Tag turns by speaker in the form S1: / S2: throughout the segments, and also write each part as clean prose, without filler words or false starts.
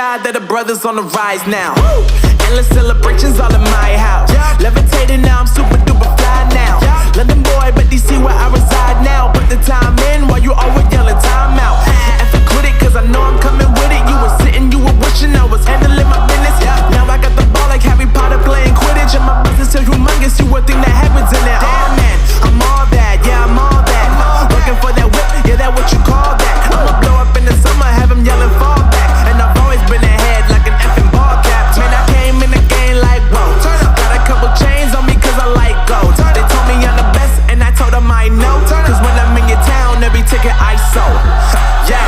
S1: God that the brothers on the rise now. Endless celebrations all in my house. Levitating now, I'm super duper fly now. London boy, but DC where I reside now. Put the time in while you always yelling time out. And quit it, cause I know I'm coming with it. You were sitting, you were wishing I was handling my business. Now I got the ball like Harry Potter playing Quidditch. And my business is humongous, you would think that happens in it. Damn man, I'm all that, yeah I'm all that. Working for that whip, yeah that what you call that. I'ma blow up in the summer, have him yelling fall back. And I've always been ahead like an effing ball cap. Man, I came in the game like whoa. Got a couple chains on me cause I like gold. They told me I'm the best and I told them I know. Cause when I'm in your town, every ticket I sold. Yeah,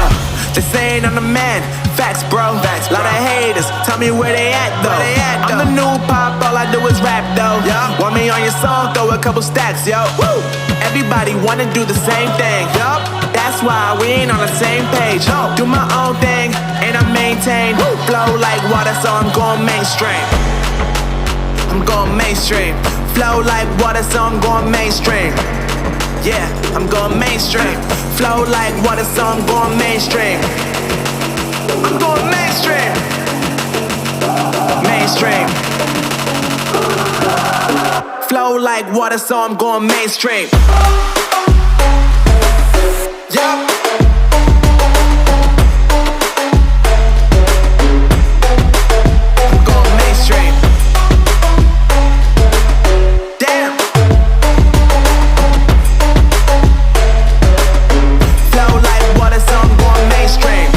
S1: they saying I'm the man. Facts bro, lot of haters, tell me where they at though. I'm the new pop, all I do is rap though. Want me on your song, throw a couple stacks, yo. Woo! Everybody wanna do the same thing, yup. That's why we ain't on the same page. Do my own thing, and I maintain. Flow like water, so I'm going mainstream. I'm going mainstream. Flow like water, so I'm going mainstream. Yeah, I'm going mainstream. Flow like water, so I'm going mainstream. I'm going mainstream. Mainstream. Flow like water, so I'm going mainstream. Yeah. I'm going mainstream. Damn. Flow like water, so I'm going mainstream.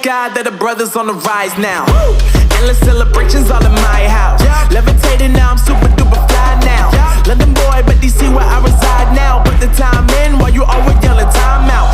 S1: God that the brothers on the rise now. Endless celebrations all in my house. Levitating now, I'm super duper fly now. London boy, but DC where I reside now. Put the time in while you always yelling time out.